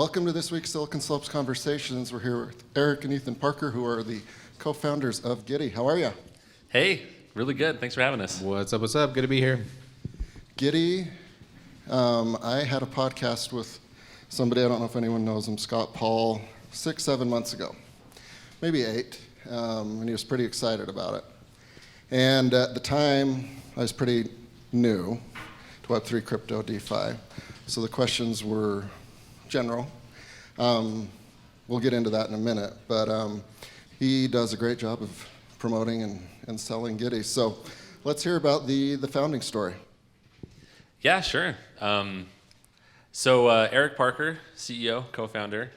welcome to this week's Silicon Slopes Conversations. We're here with Erick and Ethan Parker, who are the co-founders of Giddy. How are you? Hey, really good. Thanks for having us. What's up, what's up? Good to be here. Giddy, I had a podcast with somebody, I don't know if anyone knows him, Scott Paul, 6-7 months ago, maybe 8, and he was pretty excited about it. And at the time, I was pretty new to Web3 crypto DeFi, so the questions were general. We'll get into that in a minute, but he does a great job of promoting and selling Giddy. So let's hear about the founding story. Yeah, sure. So Erick Parker, CEO, co-founder.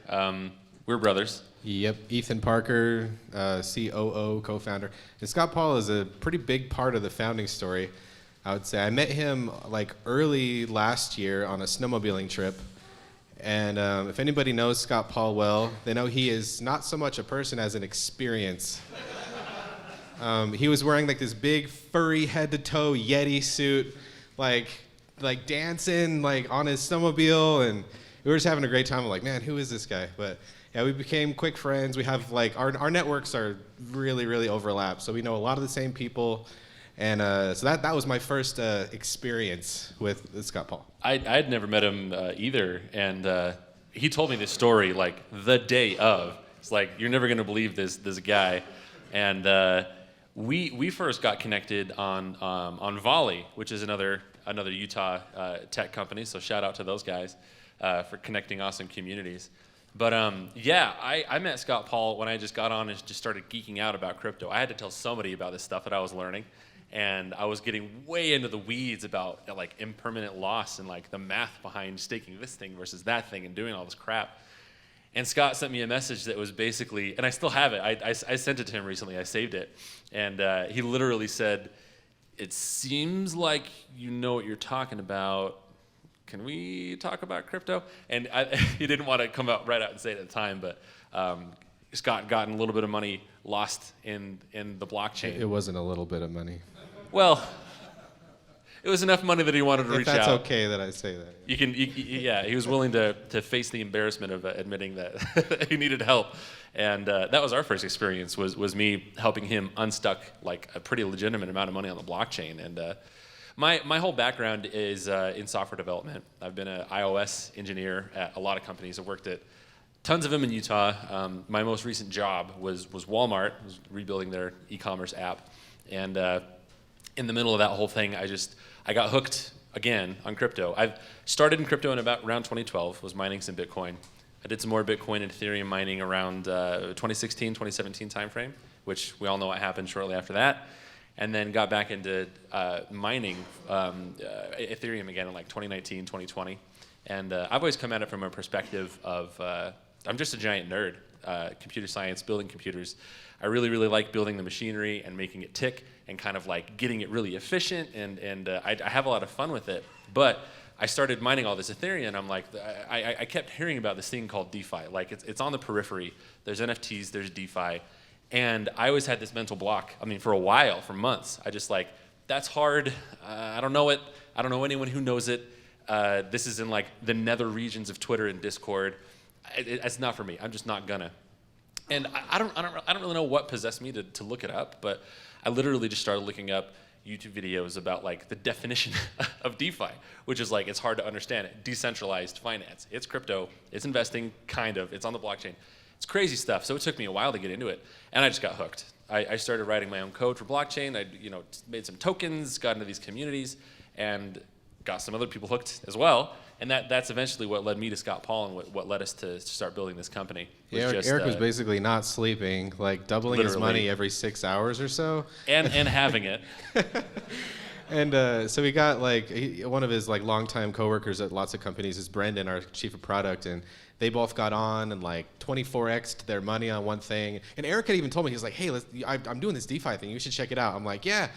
We're brothers. Yep, Ethan Parker, COO, co-founder. And Scott Paul is a pretty big part of the founding story, I would say. I met him like early last year on a snowmobiling trip. And if anybody knows Scott Paul well, they know he is not so much a person as an experience. He was wearing like this big furry head to toe Yeti suit, like dancing like on his snowmobile, and we were just having a great time. I'm like, man, who is this guy? But yeah, we became quick friends. We have like our networks are really overlap, so we know a lot of the same people. And so that was my first experience with Scott Paul. I'd never met him either, and he told me this story like the day of. It's like, you're never gonna believe this guy. And we first got connected on Volley, which is another Utah tech company. So shout out to those guys for connecting awesome communities. But yeah, I met Scott Paul when I just got on and just started geeking out about crypto. I had to tell somebody about this stuff that I was learning. And I was getting way into the weeds about like impermanent loss and like the math behind staking this thing versus that thing and doing all this crap. And Scott sent me a message that was basically, and I still have it. I sent it to him recently. I saved it. And he literally said, "It seems like you know what you're talking about. Can we talk about crypto?" And he didn't want to come out right out and say it at the time, but Scott gotten a little bit of money lost in the blockchain. It wasn't a little bit of money. Well, it was enough money that he wanted to reach out. That's okay that I say that. Yeah, he was willing to face the embarrassment of admitting that he needed help. And that was our first experience, was me helping him unstuck like a pretty legitimate amount of money on the blockchain. And my whole background is in software development. I've been an iOS engineer at a lot of companies. I've worked at tons of them in Utah. My most recent job was Walmart, was rebuilding their e-commerce app. And in the middle of that whole thing, I got hooked again on crypto. I've started in crypto in around 2012, was mining some Bitcoin. I did some more Bitcoin and Ethereum mining around 2016, 2017 timeframe, which we all know what happened shortly after that. And then got back into mining Ethereum again in like 2019, 2020. And I've always come at it from a perspective of, I'm just a giant nerd, computer science, building computers. I really like building the machinery and making it tick and kind of like getting it really efficient, and I have a lot of fun with it. But I started mining all this Ethereum, and I'm like, I kept hearing about this thing called DeFi. Like it's on the periphery. There's NFTs, there's DeFi. And I always had this mental block. I mean, for a while, for months, I just like, that's hard. I don't know it. I don't know anyone who knows it. This is in like the nether regions of Twitter and Discord. It's not for me. I'm just not gonna. And I don't really know what possessed me to look it up, but I literally just started looking up YouTube videos about like the definition of DeFi, which is like, it's hard to understand it. Decentralized finance. It's crypto. It's investing, kind of. It's on the blockchain. It's crazy stuff. So it took me a while to get into it, and I just got hooked. I started writing my own code for blockchain. I made some tokens, got into these communities, and got some other people hooked as well. And that's eventually what led me to Scott Paul and what led us to start building this company. Yeah, Erick was basically not sleeping, like doubling his money every 6 hours or so. And having it. And so we got like one of his like longtime coworkers at lots of companies is Brendan, our chief of product, and they both got on and like 24x'd their money on one thing. And Erick had even told me, he was like, "Hey, I'm doing this DeFi thing. You should check it out." I'm like, "Yeah."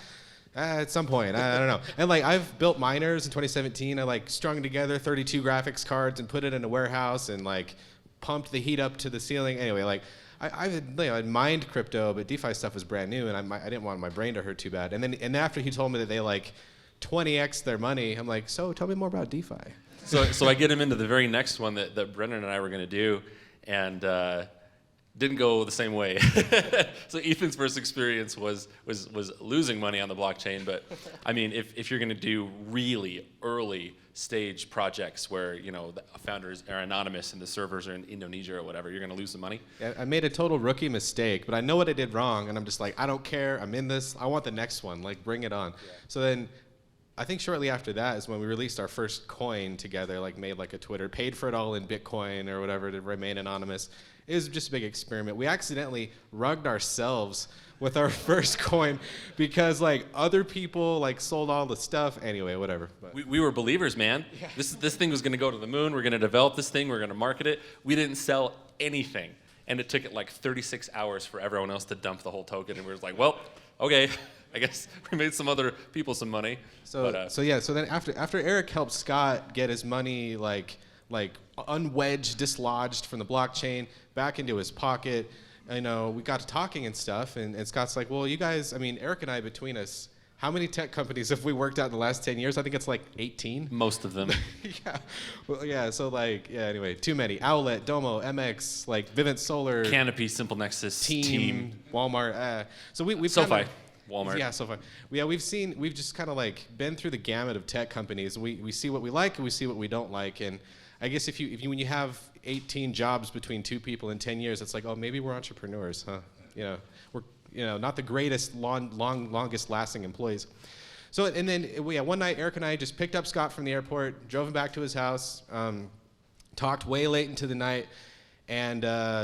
At some point, I don't know. And like I've built miners in 2017. I like strung together 32 graphics cards and put it in a warehouse and like pumped the heat up to the ceiling. Anyway, like I'd mined crypto, but DeFi stuff was brand new, and I didn't want my brain to hurt too bad. And after he told me that they like 20x their money, I'm like, so tell me more about DeFi. So I get him into the very next one that Brendan and I were going to do, and didn't go the same way. So Ethan's first experience was losing money on the blockchain. But I mean, if you're going to do really early stage projects where the founders are anonymous and the servers are in Indonesia or whatever, you're going to lose some money. Yeah, I made a total rookie mistake, but I know what I did wrong, and I'm just like, I don't care. I'm in this. I want the next one. Like, bring it on. Yeah. So then, I think shortly after that is when we released our first coin together, like made like a Twitter, paid for it all in Bitcoin or whatever to remain anonymous. It was just a big experiment. We accidentally rugged ourselves with our first coin because like other people like sold all the stuff. Anyway, whatever. We were believers, man. Yeah. This thing was going to go to the moon. We're going to develop this thing. We're going to market it. We didn't sell anything. And it took it like 36 hours for everyone else to dump the whole token. And we were like, well, okay. I guess we made some other people some money. So then after Erick helped Scott get his money like unwedged, dislodged from the blockchain back into his pocket, we got to talking and stuff, and Scott's like, well, you guys, I mean, Erick and I, between us, how many tech companies have we worked out in the last 10 years? I think it's like 18. Most of them. Yeah. Well, yeah, so anyway, too many. Owlet, Domo, MX, like Vivint Solar. Canopy, Simple Nexus, Team. Walmart. So we've SoFi. Walmart. Yeah, SoFi. We've just kind of like been through the gamut of tech companies. We see what we like and we see what we don't like. And I guess when you have 18 jobs between two people in 10 years, it's like, oh, maybe we're entrepreneurs, huh? We're not the greatest longest lasting employees. So and then one night Erick and I just picked up Scott from the airport, drove him back to his house, talked way late into the night, and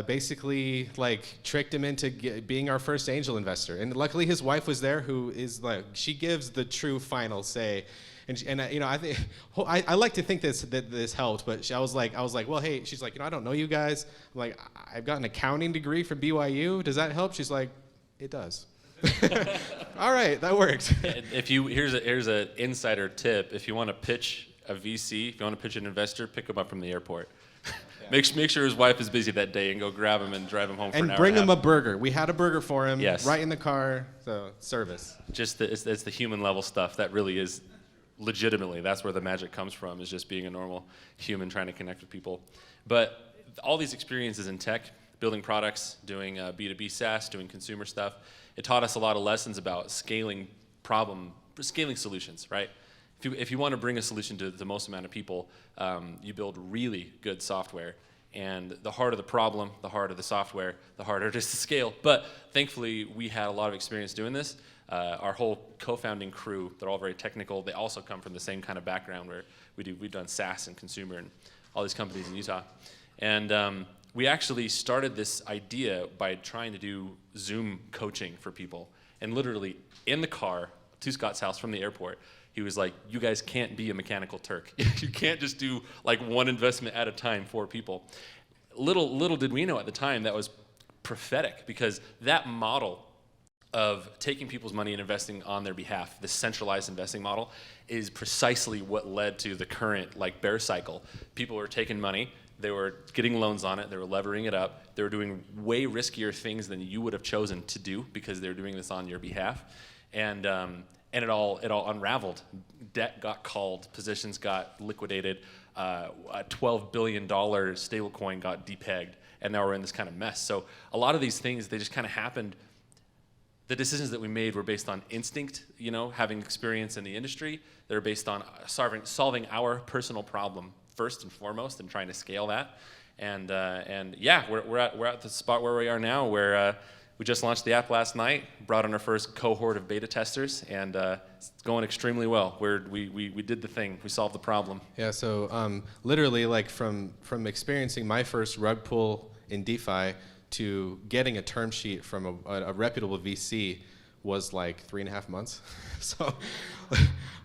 basically like tricked him into being our first angel investor. And luckily his wife was there, who is like, she gives the true final say. And I think I like to think that this helped, but I was like, well, hey, she's like, I don't know you guys. I'm like, I've got an accounting degree from BYU. Does that help? She's like, it does. All right, that works. Here's an insider tip. If you want to pitch a VC, if you want to pitch an investor, pick him up from the airport. Yeah. Make sure his wife is busy that day and go grab him and drive him home for an hour. And bring him a burger. We had a burger for him. Yes. Right in the car. So service. It's the human level stuff that really is. Legitimately, that's where the magic comes from, is just being a normal human trying to connect with people. But all these experiences in tech, building products, doing B2B SaaS, doing consumer stuff, it taught us a lot of lessons about scaling solutions, right? If you want to bring a solution to the most amount of people, you build really good software. And the harder the problem, the harder the software, the harder it is to scale. But thankfully, we had a lot of experience doing this. Our whole co-founding crew, they're all very technical. They also come from the same kind of background where we've done SaaS and consumer and all these companies in Utah. And we actually started this idea by trying to do Zoom coaching for people. And literally in the car to Scott's house from the airport, he was like, you guys can't be a mechanical Turk. You can't just do like one investment at a time for people. Little did we know at the time that was prophetic, because that model of taking people's money and investing on their behalf, the centralized investing model, is precisely what led to the current like bear cycle. People were taking money, they were getting loans on it, they were levering it up, they were doing way riskier things than you would have chosen to do because they were doing this on your behalf, and it all unraveled. Debt got called, positions got liquidated, a $12 billion stablecoin got depegged, and now we're in this kind of mess. So a lot of these things, they just kind of happened. The decisions that we made were based on instinct, having experience in the industry. They're based on solving our personal problem first and foremost, and trying to scale that. And yeah, we're at the spot where we are now, where we just launched the app last night, brought in our first cohort of beta testers, and it's going extremely well. We did the thing, we solved the problem. Yeah. So literally, like from experiencing my first rug pull in DeFi to getting a term sheet from a reputable VC was like 3.5 months. So,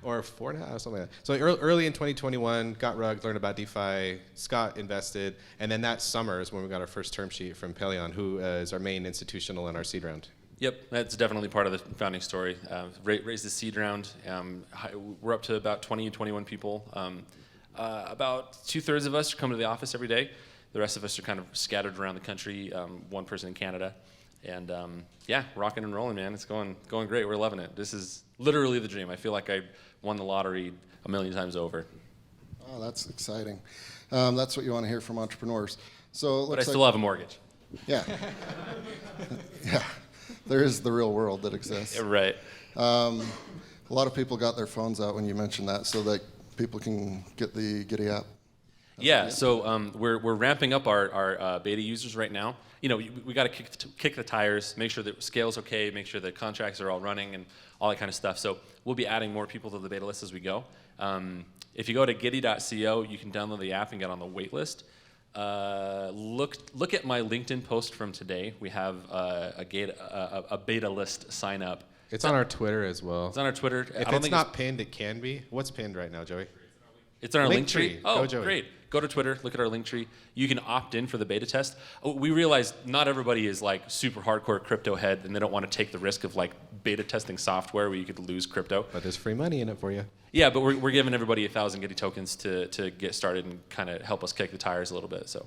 or 4.5, something like that. So early in 2021, got rugged, learned about DeFi, Scott invested, and then that summer is when we got our first term sheet from Pelion, who is our main institutional in our seed round. Yep, that's definitely part of the founding story. Raised the seed round. We're up to about 20, 21 people. About 2/3 of us come to the office every day. The rest of us are kind of scattered around the country, one person in Canada. And yeah, rocking and rolling, man. It's going great. We're loving it. This is literally the dream. I feel like I won the lottery a million times over. Oh, that's exciting. That's what you want to hear from entrepreneurs. So it But I looks still like, have a mortgage. yeah, yeah. There is the real world that exists. Yeah, right. A lot of people got their phones out when you mentioned that, so that people can get the Giddy app. Yeah, so we're ramping up our beta users right now. You know, we got to kick the tires, make sure that scale's okay, make sure the contracts are all running and all that kind of stuff. So we'll be adding more people to the beta list as we go. If you go to giddy.co, you can download the app and get on the wait list. Look at my LinkedIn post from today. We have a beta list sign up. It's on our Twitter as well. It's on our Twitter. If it's not pinned, it can be. What's pinned right now, Joey? It's on our link tree. Linktree. Oh, Go, Joey. great. Go to Twitter, look at our link tree. You can opt in for the beta test. Oh, we realize not everybody is like super hardcore crypto head and they don't want to take the risk of like beta testing software where you could lose crypto. But there's free money in it for you. Yeah, but we're giving everybody 1,000 Giddy tokens to get started and kind of help us kick the tires a little bit. So.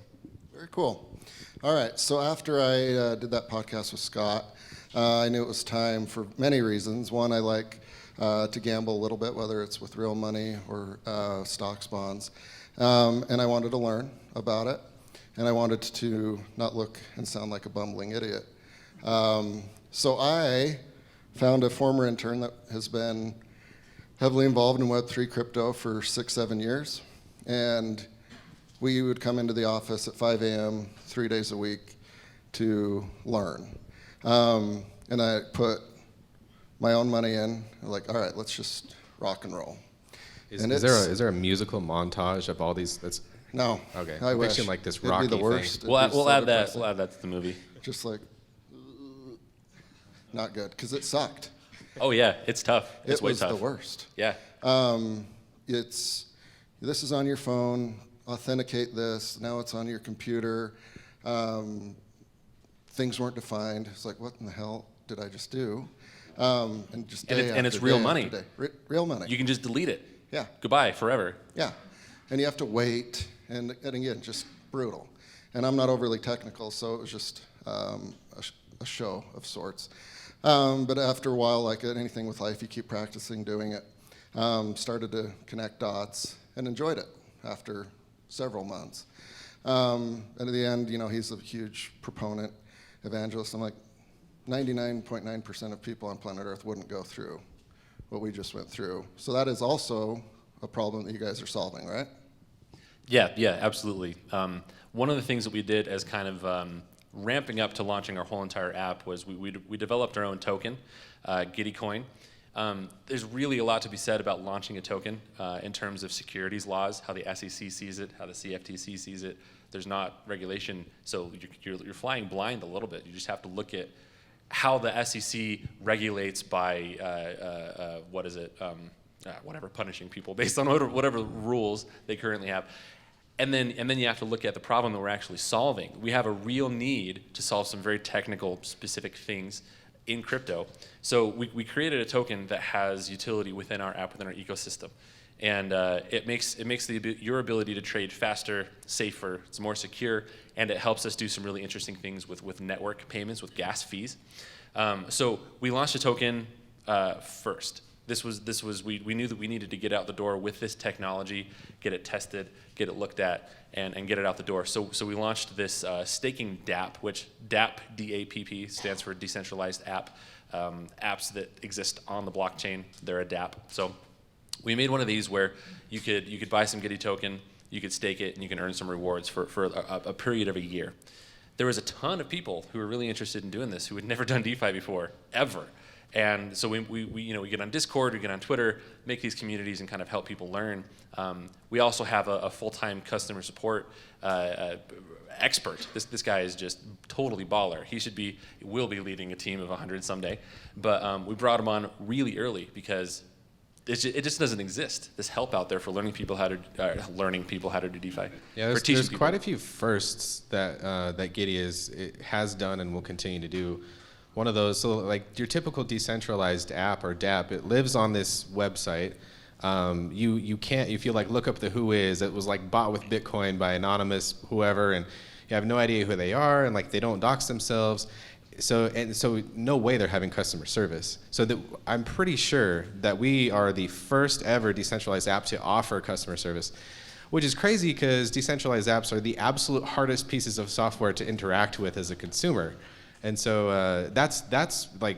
Very cool. All right, so after I did that podcast with Scott, I knew it was time for many reasons. One, I like to gamble a little bit, whether it's with real money or stocks, bonds. And I wanted to learn about it, and I wanted to not look and sound like a bumbling idiot. So I found a former intern that has been heavily involved in Web3 crypto for 6-7 years, and we would come into the office at 5 a.m. 3 days a week to learn. And I put my own money in, like, all right, let's just rock and roll. Is there a musical montage of all these? No. Okay. I wish. Picturing like this It'd Rocky be the thing. worst. We'll It'd be so add that. depressing. We'll add that to the movie. Just like, not good, because it sucked. Oh yeah, it's tough. It's It way was tough. the worst. Yeah. This is on your phone. Authenticate this. Now it's on your computer. Things weren't defined. It's like, what in the hell did I just do? And just day And it's after real day money. after day. Real money. You can just delete it. Yeah. Goodbye forever. Yeah, and you have to wait, and again, just brutal. And I'm not overly technical, so it was just a show of sorts. But after a while, like anything with life, you keep practicing doing it. Started to connect dots and enjoyed it after several months. And at the end, you know, he's a huge proponent, evangelist. I'm like, 99.9% of people on planet Earth wouldn't go through what we just went through. So that is also a problem that you guys are solving, right? Yeah, absolutely. One of the things that we did as kind of ramping up to launching our whole entire app was we developed our own token, Giddy Coin. There's really a lot to be said about launching a token in terms of securities laws, how the SEC sees it, how the CFTC sees it. There's not regulation, so you're flying blind a little bit. You just have to look at how the SEC regulates by whatever, punishing people based on whatever rules they currently have. And then you have to look at the problem that we're actually solving. We have a real need to solve some very technical, specific things in crypto. So we created a token that has utility within our app, within our ecosystem. And it makes your ability to trade faster, safer, it's more secure, and it helps us do some really interesting things with network payments, with gas fees. So we launched a token first. We knew that we needed to get out the door with this technology, get it tested, get it looked at, and get it out the door. So we launched this staking dApp, which dApp, D-A-P-P, stands for decentralized app. Apps that exist on the blockchain, they're a dApp. So we made one of these where you could buy some Giddy token, you could stake it, and you can earn some rewards for a period of a year. There was a ton of people who were really interested in doing this who had never done DeFi before, ever. And so we get on Discord, we get on Twitter, make these communities and kind of help people learn. We also have a full-time customer support expert. This guy is just totally baller. He will be leading a team of 100 someday. But we brought him on really early because it just doesn't exist. This help out there for learning people how to do DeFi. Yeah, there's quite a few firsts that Giddy has done and will continue to do. One of those, so like your typical decentralized app or dApp, it lives on this website. You can't, if you like look up the who is, it was like bought with Bitcoin by anonymous whoever, and you have no idea who they are, and like they don't dox themselves. So no way they're having customer service. So I'm pretty sure that we are the first ever decentralized app to offer customer service, which is crazy because decentralized apps are the absolute hardest pieces of software to interact with as a consumer. And so that's like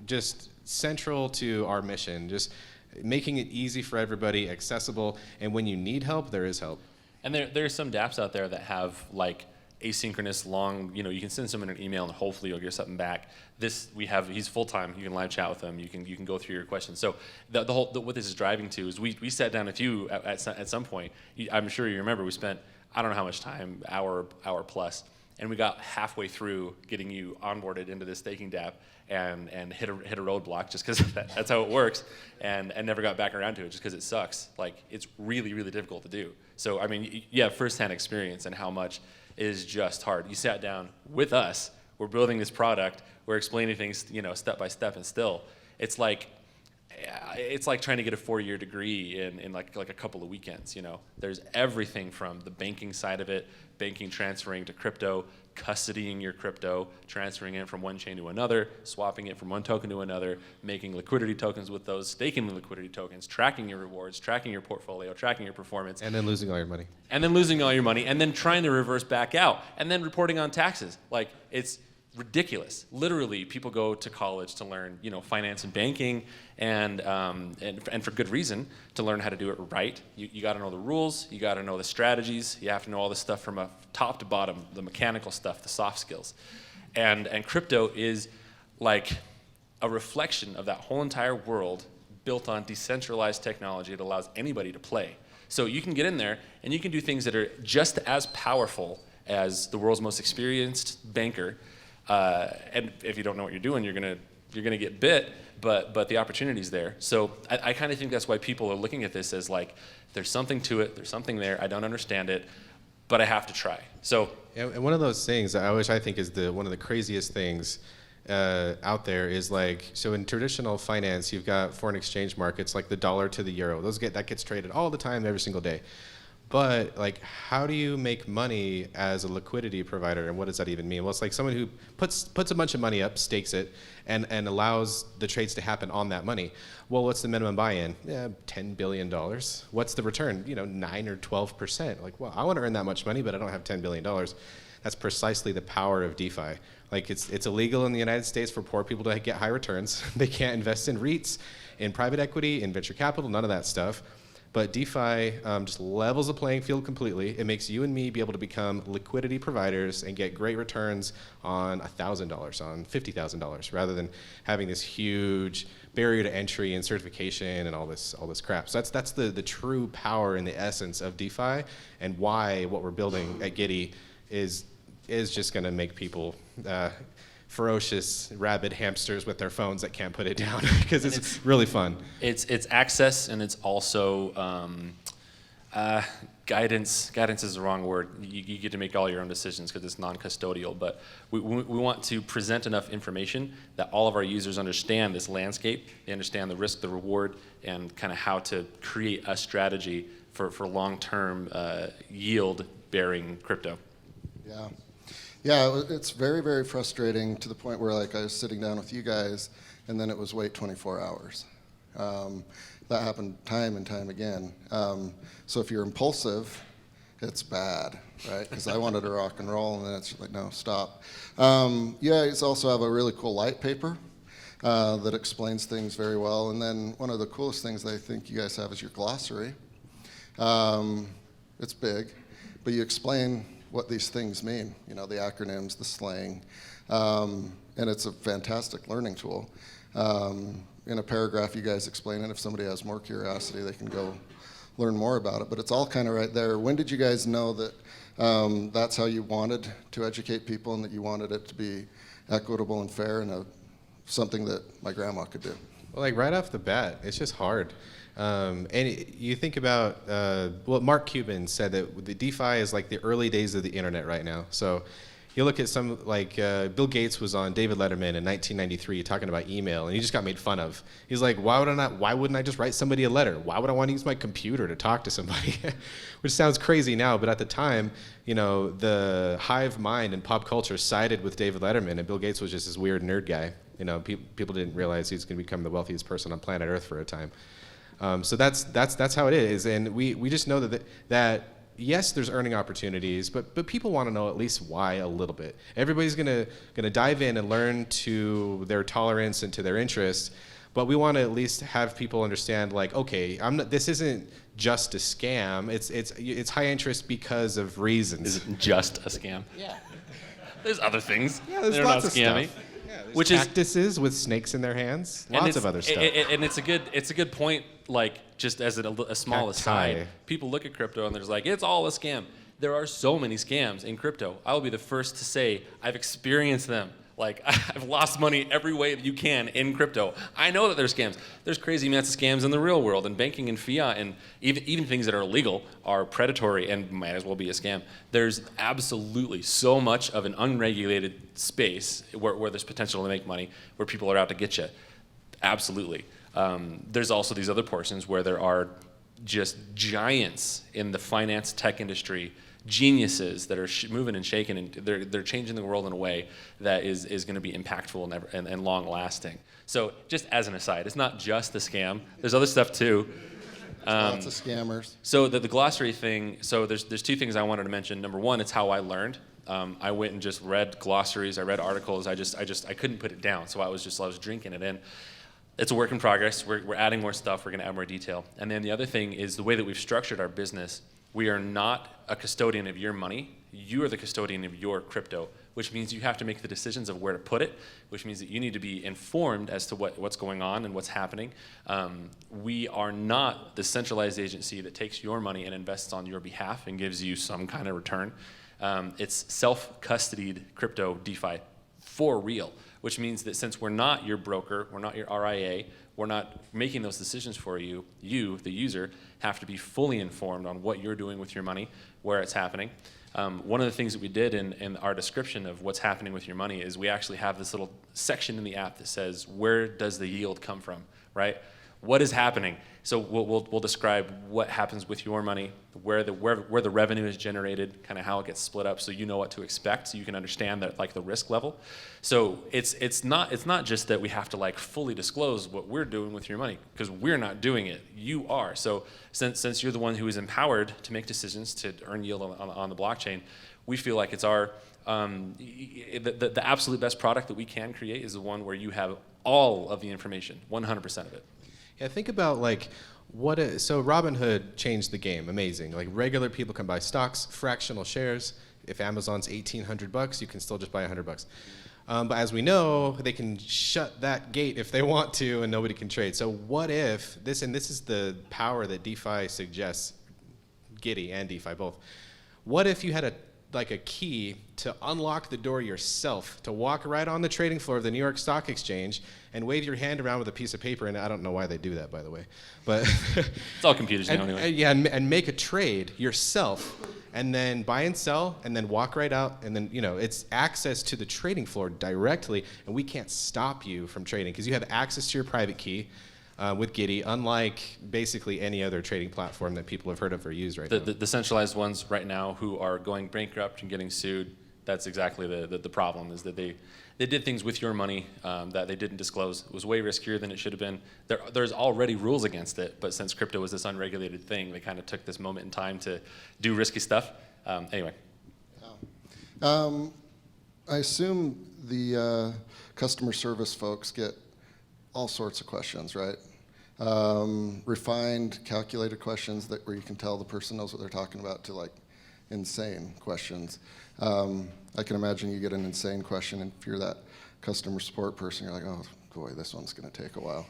just central to our mission, just making it easy for everybody, accessible, and when you need help, there is help. And there's some dApps out there that have like asynchronous long, you can send someone an email and hopefully you'll get something back. He's full-time, you can live chat with him, you can go through your questions. So what this is driving to is we sat down with you at some point. I'm sure you remember we spent, I don't know how much time, hour plus, and we got halfway through getting you onboarded into this staking dApp and hit a roadblock just because that's how it works, and never got back around to it just because it sucks. Like, it's really, really difficult to do. So, I mean, you have firsthand experience and how much is just hard. You sat down with us, we're building this product, we're explaining things, step by step, and still, it's like trying to get a 4-year degree in like a couple of weekends. There's everything from the banking side of it, banking transferring to crypto, custodying your crypto, transferring it from one chain to another, swapping it from one token to another, making liquidity tokens with those, staking the liquidity tokens, tracking your rewards, tracking your portfolio, tracking your performance. And then losing all your money. And then trying to reverse back out, and then reporting on taxes. Like, it's ridiculous. Literally, people go to college to learn, finance and banking, and for good reason, to learn how to do it right. You got to know the rules, you got to know the strategies, you have to know all this stuff from a top to bottom, the mechanical stuff, the soft skills. And crypto is like a reflection of that whole entire world built on decentralized technology that allows anybody to play. So you can get in there and you can do things that are just as powerful as the world's most experienced banker. And if you don't know what you're doing, you're gonna get bit, but the opportunity's there. So I kind of think that's why people are looking at this as like, there's something to it, there's something there, I don't understand it, but I have to try. So, and one of those things I think is one of the craziest things out there is like, so in traditional finance, you've got foreign exchange markets like the dollar to the euro. That gets traded all the time, every single day. But like, how do you make money as a liquidity provider, and what does that even mean? Well, it's like someone who puts a bunch of money up, stakes it, and allows the trades to happen on that money. Well, what's the minimum buy-in? $10 billion. What's the return? 9 or 12%. Like, well, I want to earn that much money, but I don't have $10 billion. That's precisely the power of DeFi. Like, it's illegal in the United States for poor people to get high returns. They can't invest in REITs, in private equity, in venture capital, none of that stuff. But DeFi just levels the playing field completely. It makes you and me be able to become liquidity providers and get great returns on $1,000, on $50,000, rather than having this huge barrier to entry and certification and all this crap. So that's the true power and the essence of DeFi, and why what we're building at Giddy is just going to make people ferocious rabid hamsters with their phones that can't put it down, because it's really fun. It's access, and it's also guidance. Guidance is the wrong word. You get to make all your own decisions because it's non-custodial. But we want to present enough information that all of our users understand this landscape. They understand the risk, the reward, and kind of how to create a strategy for long-term yield-bearing crypto. Yeah. Yeah, it's very, very frustrating to the point where, like, I was sitting down with you guys, and then it was wait 24 hours. That happened time and time again. So if you're impulsive, it's bad, right? Because I wanted to rock and roll, and then it's like, no, stop. You guys also have a really cool light paper that explains things very well. And then one of the coolest things I think you guys have is your glossary. It's big, but you explain what these things mean, the acronyms, the slang, and it's a fantastic learning tool. In a paragraph, you guys explain it. If somebody has more curiosity, they can go learn more about it, but it's all kind of right there. When did you guys know that that's how you wanted to educate people, and that you wanted it to be equitable and fair, and something that my grandma could do? Well, like right off the bat, it's just hard. And you think about, Mark Cuban said that the DeFi is like the early days of the internet right now. So You look at some, like Bill Gates was on David Letterman in 1993 talking about email, and he just got made fun of. He's like, why wouldn't I just write somebody a letter? Why would I want to use my computer to talk to somebody? Which sounds crazy now, but at the time, you know, the hive mind and pop culture sided with David Letterman, and Bill Gates was just this weird nerd guy. You know, people didn't realize he was going to become the wealthiest person on planet Earth for a time. So that's how it is, and we just know that yes, there's earning opportunities, but people want to know at least why a little bit. Everybody's gonna dive in and learn to their tolerance and to their interests, but we want to at least have people understand, like, okay, this isn't just a scam. It's high interest because of reasons. Is it just a scam? Yeah. There's other things. Yeah, there's They're lots not of scammy. stuff. Yeah, Which cactuses with snakes in their hands. Lots of other stuff. And it's a good point. Like, just as a small aside, people look at crypto and they're just like, it's all a scam. There are so many scams in crypto. I will be the first to say I've experienced them. Like, I've lost money every way that you can in crypto. I know that there's scams. There's crazy amounts of scams in the real world, and banking and fiat, and even things that are illegal are predatory and might as well be a scam. There's absolutely so much of an unregulated space where there's potential to make money, where people are out to get you. Absolutely. There's also these other portions where there are just giants in the finance tech industry, geniuses that are moving and shaking, and they're changing the world in a way that is going to be impactful and long lasting. So just as an aside, it's not just the scam. There's other stuff too. Lots of scammers. So the glossary thing. So there's two things I wanted to mention. Number one, it's how I learned. I went and just read glossaries. I read articles. I couldn't put it down. So I was drinking it in. It's a work in progress. We're adding more stuff. We're going to add more detail. And then the other thing is the way that we've structured our business. We are not a custodian of your money. You are the custodian of your crypto, which means you have to make the decisions of where to put it, which means that you need to be informed as to what's going on and what's happening. We are not the centralized agency that takes your money and invests on your behalf and gives you some kind of return. It's self-custodied crypto DeFi for real, which means that since we're not your broker, we're not your RIA, we're not making those decisions for you, the user, have to be fully informed on what you're doing with your money, where it's happening. One of the things that we did in our description of what's happening with your money is we actually have this little section in the app that says, where does the yield come from, right? What is happening? So we'll describe what happens with your money, where the revenue is generated, kind of how it gets split up, so you know what to expect, so you can understand that, like, the risk level. So it's not just that we have to, like, fully disclose what we're doing with your money, because we're not doing it. You are. So since you're the one who is empowered to make decisions to earn yield on the blockchain, we feel like it's our the absolute best product that we can create is the one where you have all of the information, 100% of it. Yeah, think about, like, so Robinhood changed the game. Amazing. Like, regular people can buy stocks, fractional shares. If Amazon's $1,800, you can still just buy $100. But as we know, they can shut that gate if they want to, and nobody can trade. So what if this is the power that DeFi suggests, Giddy and DeFi both. What if you had a key to unlock the door yourself, to walk right on the trading floor of the New York Stock Exchange and wave your hand around with a piece of paper, and I don't know why they do that, by the way, but it's all computers now anyway. Yeah, and make a trade yourself, and then buy and sell, and then walk right out, and then, you know, it's access to the trading floor directly, and we can't stop you from trading because you have access to your private key. With Giddy, unlike basically any other trading platform that people have heard of or used right now. The centralized ones right now who are going bankrupt and getting sued, that's exactly the problem, is that they did things with your money that they didn't disclose. It was way riskier than it should have been. There's already rules against it, but since crypto was this unregulated thing, they kind of took this moment in time to do risky stuff. Anyway. I assume the customer service folks get all sorts of questions, right? Refined, calculated questions where you can tell the person knows what they're talking about, to, like, insane questions. I can imagine you get an insane question, and if you're that customer support person, you're like, oh boy, this one's going to take a while.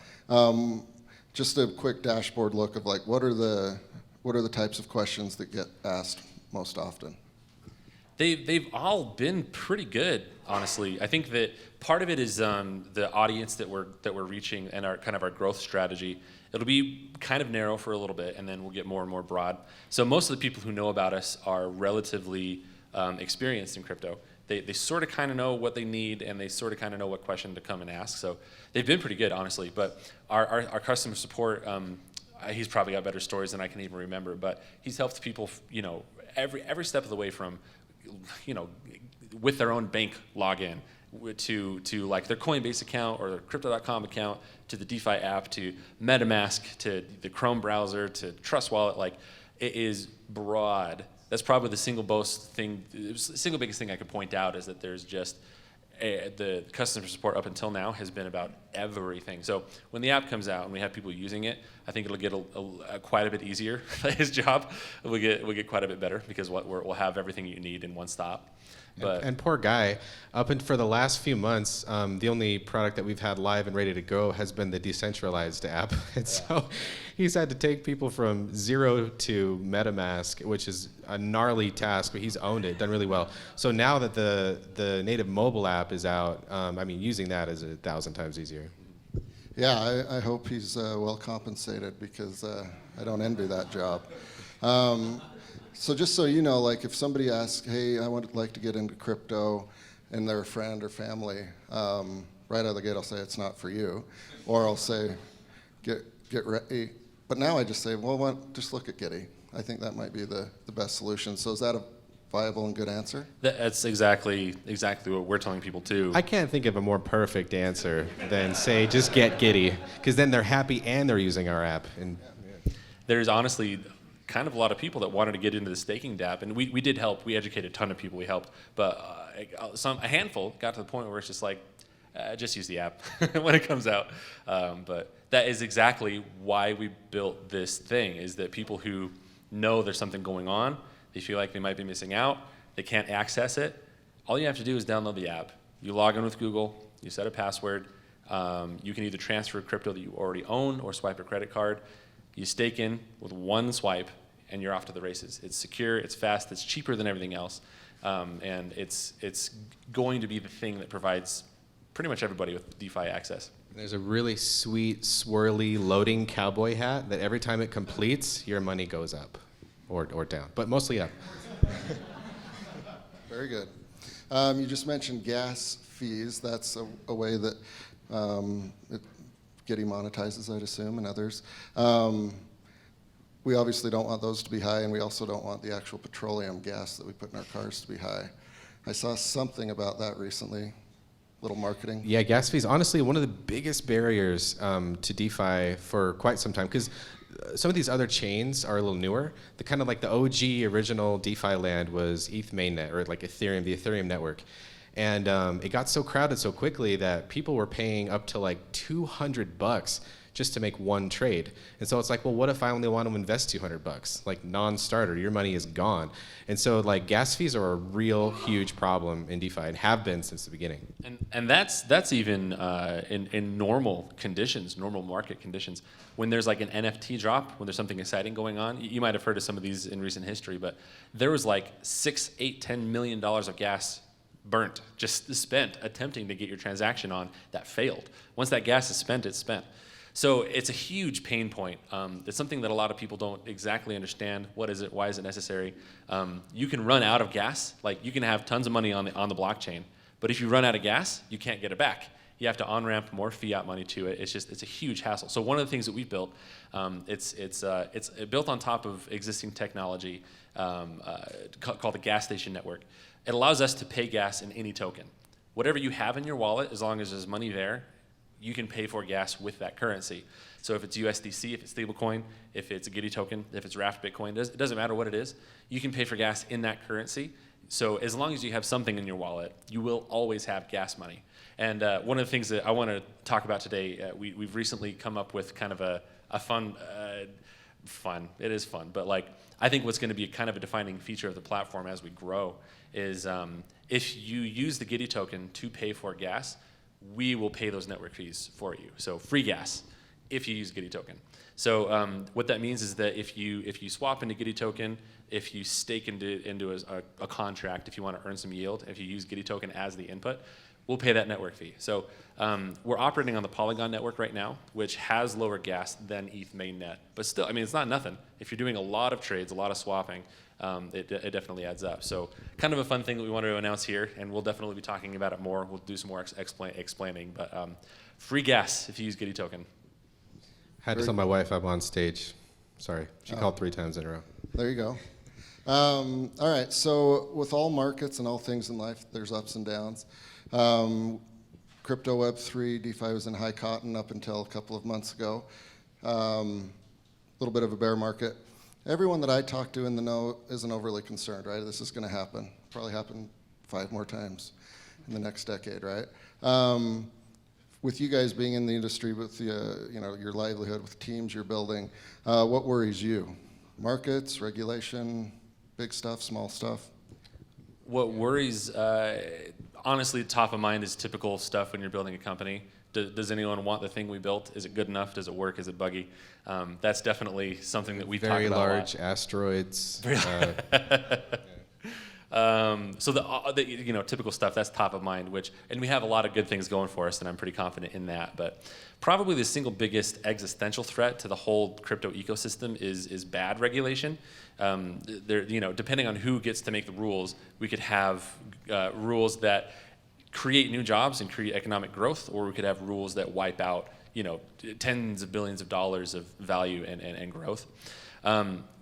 Just a quick dashboard look of, like, what are the types of questions that get asked most often? They've all been pretty good, honestly. I think that part of it is the audience that we're reaching and our kind of our growth strategy. It'll be kind of narrow for a little bit, and then we'll get more and more broad. So most of the people who know about us are relatively experienced in crypto. they sort of kind of know what they need, and they sort of kind of know what question to come and ask. So they've been pretty good, honestly. But our customer support, he's probably got better stories than I can even remember. But he's helped people, every step of the way from, with their own bank login to like their Coinbase account or their Crypto.com account, to the DeFi app, to MetaMask, to the Chrome browser, to Trust Wallet. Like, it is broad. That's probably the single biggest thing I could point out, is that there's just the customer support up until now has been about everything. So when the app comes out and we have people using it, I think it'll get quite a bit easier. His job will get quite a bit better, because we'll have everything you need in one stop. And poor guy, for the last few months, the only product that we've had live and ready to go has been the decentralized app. And so he's had to take people from zero to MetaMask, which is a gnarly task, but he's owned it, done really well. So now that the native mobile app is out, using that is 1,000 times easier. Yeah, I hope he's well compensated, because I don't envy that job. So just so you know, like if somebody asks, hey, I would like to get into crypto, and they're a friend or family, right out of the gate I'll say it's not for you, or I'll say get ready. But now I just say, well, just look at Giddy. I think that might be the best solution. So is that a viable and good answer? That's exactly what we're telling people too. I can't think of a more perfect answer than say just get Giddy, because then they're happy and they're using our app. And there's honestly kind of a lot of people that wanted to get into the staking dApp, and we did help. We educated a ton of people. We helped, but a handful got to the point where it's just like, just use the app when it comes out. But that is exactly why we built this thing, is that people who know there's something going on, they feel like they might be missing out, they can't access it. All you have to do is download the app. You log in with Google, you set a password, you can either transfer crypto that you already own or swipe a credit card. You stake in with one swipe, and you're off to the races. It's secure, it's fast, it's cheaper than everything else, and it's going to be the thing that provides pretty much everybody with DeFi access. There's a really sweet, swirly, loading cowboy hat that every time it completes, your money goes up, or down, but mostly up. Very good. You just mentioned gas fees. That's a way that Giddy monetizes, I'd assume, and others. We obviously don't want those to be high, and we also don't want the actual petroleum gas that we put in our cars to be high. I saw something about that recently, little marketing. Yeah, gas fees, honestly, one of the biggest barriers to DeFi for quite some time, because some of these other chains are a little newer. The kind of like the OG original DeFi land was ETH mainnet, or like Ethereum, the Ethereum network. And it got so crowded so quickly that people were paying up to like $200 just to make one trade. And so it's like, well, what if I only want to invest $200? Like non-starter, your money is gone. And so like gas fees are a real huge problem in DeFi, and have been since the beginning. And that's even in normal conditions, normal market conditions. When there's like an NFT drop, when there's something exciting going on, you might have heard of some of these in recent history, but there was like $6, $8, $10 million of gas burnt, just spent attempting to get your transaction on, that failed. Once that gas is spent, it's spent. So it's a huge pain point. It's something that a lot of people don't exactly understand. What is it? Why is it necessary? You can run out of gas. Like, you can have tons of money on the blockchain, but if you run out of gas, you can't get it back. You have to on-ramp more fiat money to it. It's a huge hassle. So one of the things that we built, it's built on top of existing technology called the gas station network. It allows us to pay gas in any token. Whatever you have in your wallet, as long as there's money there, you can pay for gas with that currency. So if it's USDC, if it's stablecoin, if it's a Giddy token, if it's Raft Bitcoin, it doesn't matter what it is, you can pay for gas in that currency. So as long as you have something in your wallet, you will always have gas money. And one of the things that I want to talk about today, we've recently come up with kind of a fun, it is fun, but like, I think what's going to be kind of a defining feature of the platform as we grow is if you use the Giddy token to pay for gas, we will pay those network fees for you. So free gas if you use Giddy token. So what that means is that if you swap into Giddy token, if you stake into a contract, if you want to earn some yield, if you use Giddy token as the input, we'll pay that network fee. So we're operating on the Polygon network right now, which has lower gas than ETH mainnet. But still, I mean, it's not nothing. If you're doing a lot of trades, a lot of swapping, it definitely adds up. So kind of a fun thing that we wanted to announce here, and we'll definitely be talking about it more. We'll do some more explaining. But free gas if you use Giddy token. Had to tell my wife I'm on stage. Sorry, she called 3 times in a row. There you go. All right, so with all markets and all things in life, there's ups and downs. Crypto Web3, DeFi was in high cotton up until a couple of months ago. A little bit of a bear market. Everyone that I talk to in the know isn't overly concerned, right? This is going to happen. Probably happen 5 more times in the next decade, right? With you guys being in the industry with your livelihood, with teams you're building, what worries you? Markets, regulation, big stuff, small stuff? What worries, honestly, top of mind is typical stuff when you're building a company. Does anyone want the thing we built? Is it good enough? Does it work? Is it buggy? That's definitely something that we've talked about a lot. Very large asteroids. So the typical stuff, that's top of mind, and we have a lot of good things going for us, and I'm pretty confident in that. But probably the single biggest existential threat to the whole crypto ecosystem is bad regulation. Depending on who gets to make the rules, we could have rules that create new jobs and create economic growth, or we could have rules that wipe out tens of billions of dollars of value and growth.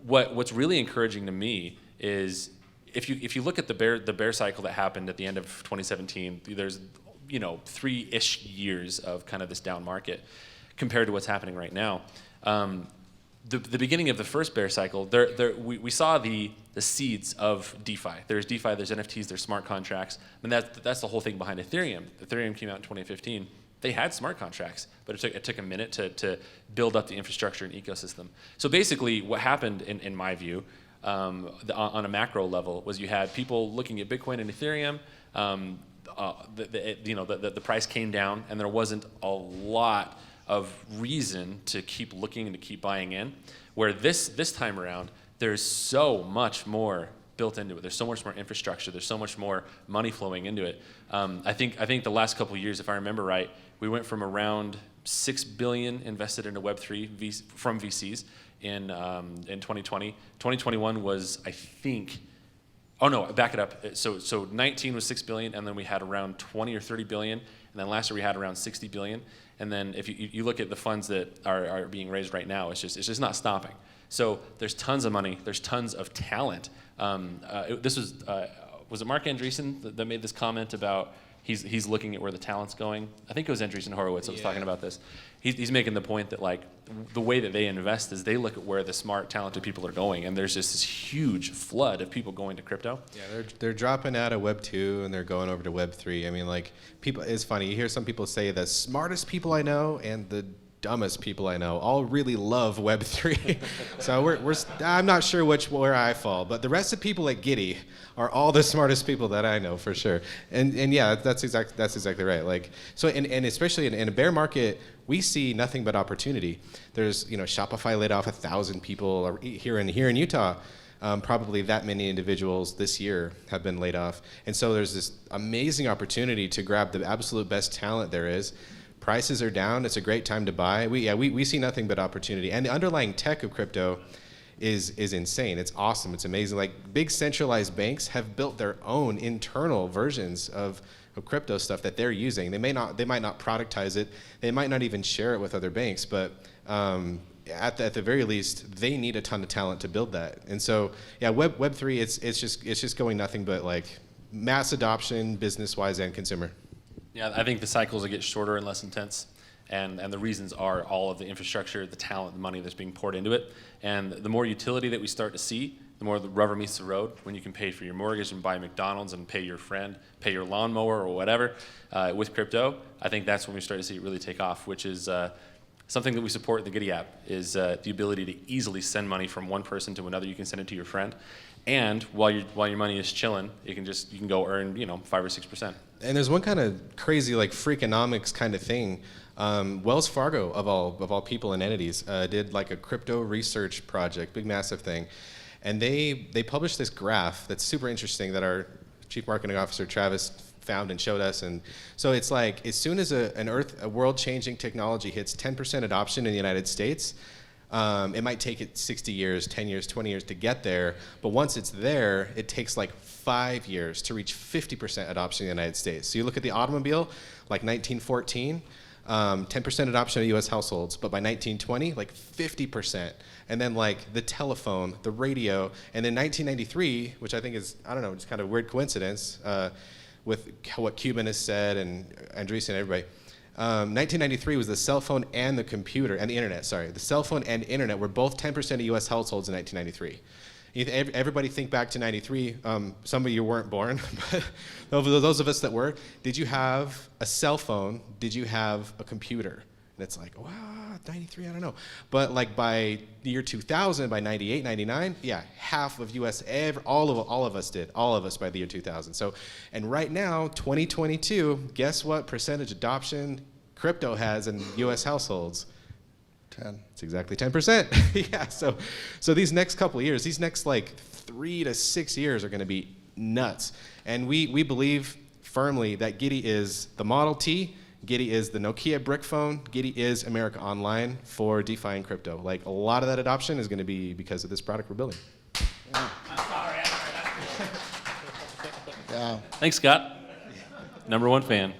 What's really encouraging to me is if you look at the bear cycle that happened at the end of 2017, there's 3-ish years of kind of this down market compared to what's happening right now. The beginning of the first bear cycle, we saw the seeds of DeFi. There's DeFi, there's NFTs, there's smart contracts, and that's the whole thing behind Ethereum. Ethereum came out in 2015. They had smart contracts, but it took a minute to build up the infrastructure and ecosystem. So basically, what happened, in my view, on a macro level, was you had people looking at Bitcoin and Ethereum. The price came down, and there wasn't a lot of reason to keep looking and to keep buying in. Where this time around, there's so much more built into it. There's so much more infrastructure. There's so much more money flowing into it. I think the last couple of years, if I remember right, we went from around $6 billion invested into Web3 from VCs in 2020. 2021 was, I think, oh no, back it up. So 19 was 6 billion, and then we had around 20 or 30 billion, and then last year we had around 60 billion. And then if you look at the funds that are being raised right now, it's just not stopping. So there's tons of money, there's tons of talent. This was it Mark Andreessen that made this comment about he's looking at where the talent's going? I think it was Andreessen Horowitz that was talking about this. He's making the point that like the way that they invest is they look at where the smart, talented people are going, and there's just this huge flood of people going to crypto. Yeah, they're dropping out of Web 2 and they're going over to Web 3. I mean, like, people, it's funny. You hear some people say the smartest people I know and the dumbest people I know all really love Web 3. So I'm not sure where I fall, but the rest of people at Giddy are all the smartest people that I know for sure. And yeah, that's exactly right. Like, so and especially in a bear market, we see nothing but opportunity. There's Shopify laid off 1,000 people here in Utah. Probably that many individuals this year have been laid off, and so there's this amazing opportunity to grab the absolute best talent there is. Prices are down. It's a great time to buy. We see nothing but opportunity, and the underlying tech of crypto is insane. It's awesome. It's amazing. Like, big centralized banks have built their own internal versions of crypto stuff that they're using. They might not productize it. They might not even share it with other banks, but at the very least, they need a ton of talent to build that. And so, yeah, Web 3, it's just going nothing but like mass adoption, business wise and consumer. Yeah, I think the cycles will get shorter and less intense, and the reasons are all of the infrastructure, the talent, the money that's being poured into it, and the more utility that we start to see, the more the rubber meets the road. When you can pay for your mortgage and buy McDonald's and pay your friend, pay your lawnmower or whatever with crypto, I think that's when we start to see it really take off, which is something that we support in the Giddy app, is the ability to easily send money from one person to another. You can send it to your friend, and while your money is chilling, you can go earn 5 or 6%. And there's one kind of crazy, like, freakonomics kind of thing. Wells Fargo, of all people and entities, did like a crypto research project, big massive thing, and they published this graph that's super interesting that our chief marketing officer Travis found and showed us. And so it's like, as soon as a world-changing technology hits 10% adoption in the United States, it might take it 60 years, 10 years, 20 years to get there. But once it's there, it takes like 5 years to reach 50% adoption in the United States. So you look at the automobile, like 1914, 10% adoption of US households, but by 1920, like 50%. And then like the telephone, the radio, and then 1993, which I think is, I don't know, just kind of a weird coincidence with what Cuban has said and Andreessen and everybody. 1993 was the cell phone and the computer, and the internet, sorry. The cell phone and internet were both 10% of US households in 1993. Everybody think back to 93. Some of you weren't born, but those of us that were, did you have a cell phone? Did you have a computer? And it's like, wow, 93, I don't know. But like by the year 2000, by 98, 99, yeah, half of US, all of us did, all of us by the year 2000. So, and right now, 2022, guess what percentage adoption crypto has in US households? 10. It's exactly 10%. Yeah, so these next couple of years, these next like 3 to 6 years are going to be nuts. And we believe firmly that Giddy is the Model T, Giddy is the Nokia brick phone, Giddy is America Online for DeFi and crypto. Like a lot of that adoption is going to be because of this product we're building. Yeah. Yeah. Thanks, Scott. Number one fan.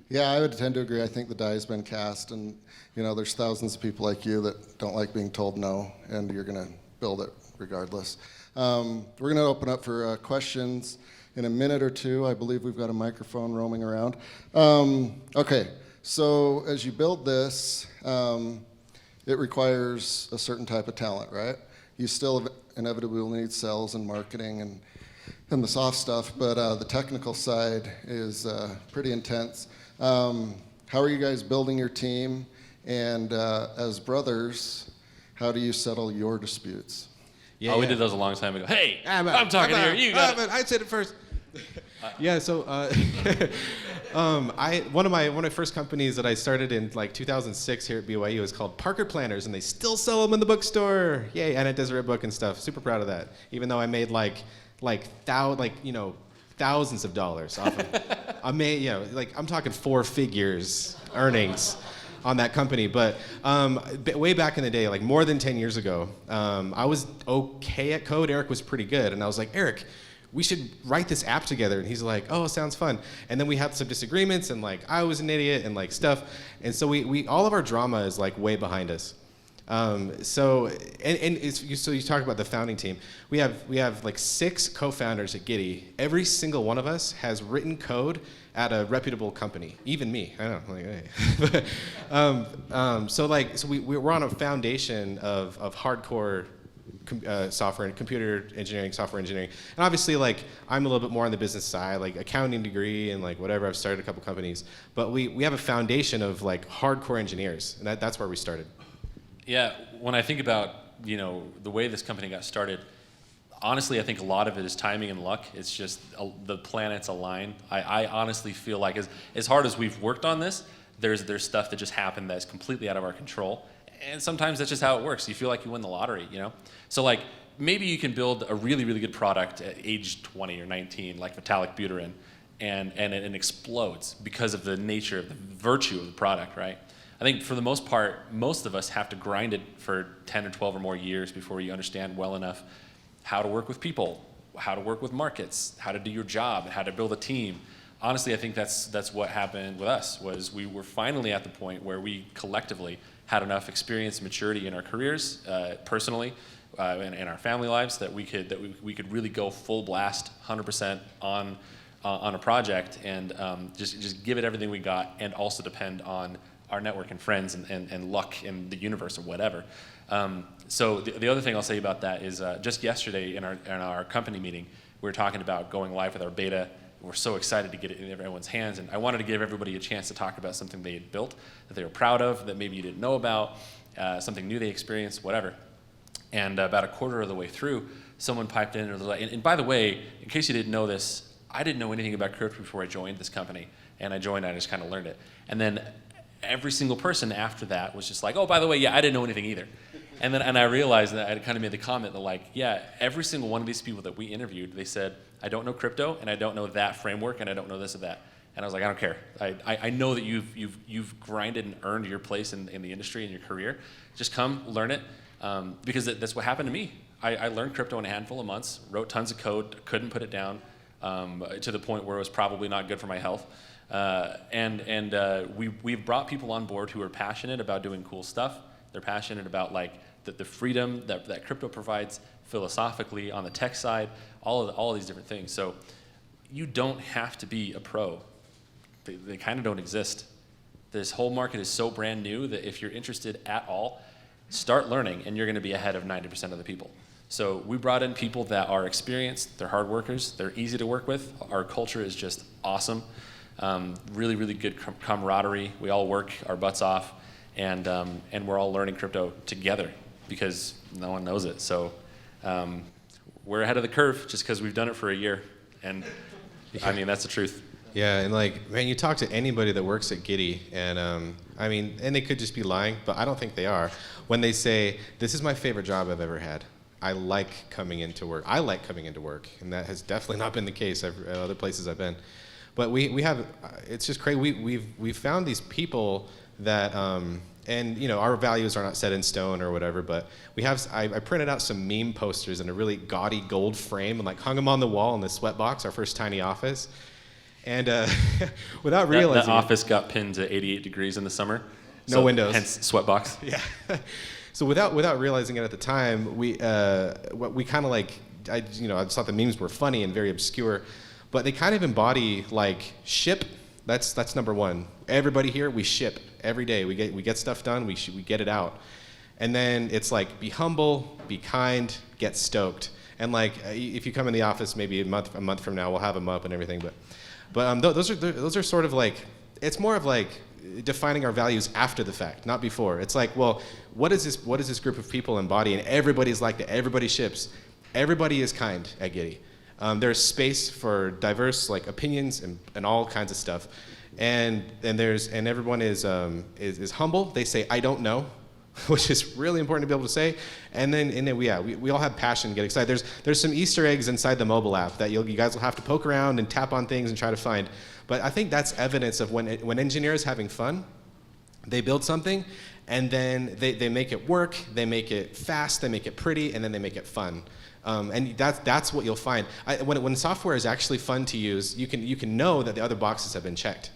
Yeah, I would tend to agree. I think the die has been cast, and there's thousands of people like you that don't like being told no, and you're going to build it regardless. We're going to open up for questions in a minute or two. I believe we've got a microphone roaming around. Okay, so as you build this, it requires a certain type of talent, right? You still inevitably will need sales and marketing and the soft stuff, but the technical side is pretty intense. How are you guys building your team? And as brothers, how do you settle your disputes? Yeah, we did those a long time ago. Hey, I'm talking here. You got it. I said it first. Yeah, so one of my first companies that I started in like 2006 here at BYU is called Parker Planners, and they still sell them in the bookstore. Yay, and it does a book and stuff. Super proud of that. Even though I made thousands of dollars off of it. I'm talking 4 figures earnings on that company. But way back in the day, like more than 10 years ago, I was okay at code. Erick was pretty good. And I was like, Erick, we should write this app together. And he's like, oh, sounds fun. And then we had some disagreements, and like I was an idiot and like stuff. And so we all of our drama is like way behind us. So you talk about the founding team. We have like 6 co-founders at Giddy. Every single one of us has written code at a reputable company. Even me. I know. Like, hey. So we're on a foundation of hardcore software and computer engineering, software engineering, and obviously like I'm a little bit more on the business side, like accounting degree and like whatever. I've started a couple companies, but we have a foundation of like hardcore engineers, and that's where we started. Yeah, when I think about the way this company got started, honestly, I think a lot of it is timing and luck. It's just the planets align. I honestly feel like as hard as we've worked on this, there's stuff that just happened that's completely out of our control, and sometimes that's just how it works. You feel like you win the lottery, So like maybe you can build a really really good product at age 20 or 19, like metallic butyrin, and it explodes because of the nature of the virtue of the product, right? I think for the most part, most of us have to grind it for 10 or 12 or more years before you understand well enough how to work with people, how to work with markets, how to do your job, and how to build a team. Honestly, I think that's what happened with us, was we were finally at the point where we collectively had enough experience and maturity in our careers, personally, and in our family lives, that we could really go full blast, 100% on a project, and just give it everything we got, and also depend on our network and friends and luck in the universe or whatever. So the other thing I'll say about that is just yesterday in our company meeting, we were talking about going live with our beta. We're so excited to get it in everyone's hands, and I wanted to give everybody a chance to talk about something they had built that they were proud of, that maybe you didn't know about, something new they experienced, whatever. And about a quarter of the way through, someone piped in and was like, and by the way, in case you didn't know this, I didn't know anything about crypto before I joined this company, and I just kind of learned it. And then every single person after that was just like, oh, by the way, yeah, I didn't know anything either. And I realized that I kind of made the comment that like, yeah, every single one of these people that we interviewed, they said, I don't know crypto, and I don't know that framework, and I don't know this or that. And I was like, I don't care. I know that you've grinded and earned your place in the industry and your career. Just come, learn it, because that's what happened to me. I learned crypto in a handful of months, wrote tons of code, couldn't put it down, to the point where it was probably not good for my health. We've brought people on board who are passionate about doing cool stuff. They're passionate about like the freedom that crypto provides philosophically on the tech side, all of these different things. So you don't have to be a pro. They kind of don't exist. This whole market is so brand new that if you're interested at all, start learning and you're going to be ahead of 90% of the people. So we brought in people that are experienced, they're hard workers, they're easy to work with. Our culture is just awesome. Really, really good camaraderie. We all work our butts off, and we're all learning crypto together because no one knows it. So we're ahead of the curve just because we've done it for a year. And I mean, that's the truth. Yeah, and like, man, you talk to anybody that works at Giddy, and I mean, and they could just be lying, but I don't think they are, when they say, this is my favorite job I've ever had. I like coming into work. I like coming into work, and that has definitely not been the case at other places I've been. But we have, it's just crazy. We've found these people that, and you know, our values are not set in stone or whatever, but we have, I printed out some meme posters in a really gaudy gold frame and like hung them on the wall in the sweat box, our first tiny office. And without realizing that office got pinned to 88 degrees in the summer. No windows. Hence sweatbox. Yeah. So without realizing it at the time, we kind of like, I just thought the memes were funny and very obscure, but they kind of embody like ship. That's number one. Everybody here, we ship every day. We get stuff done. We get it out, and then it's like be humble, be kind, get stoked. And like if you come in the office, maybe a month from now, we'll have them up and everything. But those are sort of like, it's more of like defining our values after the fact, not before. It's like, well, what does this group of people embody? And everybody's like that. Everybody ships. Everybody is kind at Giddy. There's space for diverse like opinions and all kinds of stuff, and everyone is humble. They say I don't know, which is really important to be able to say. And then we all have passion, get excited. There's some Easter eggs inside the mobile app that you guys will have to poke around and tap on things and try to find. But I think that's evidence of when engineers having fun, they build something, and then they make it work, they make it fast, they make it pretty, and then they make it fun. And that's what you'll find. When software is actually fun to use, you can know that the other boxes have been checked,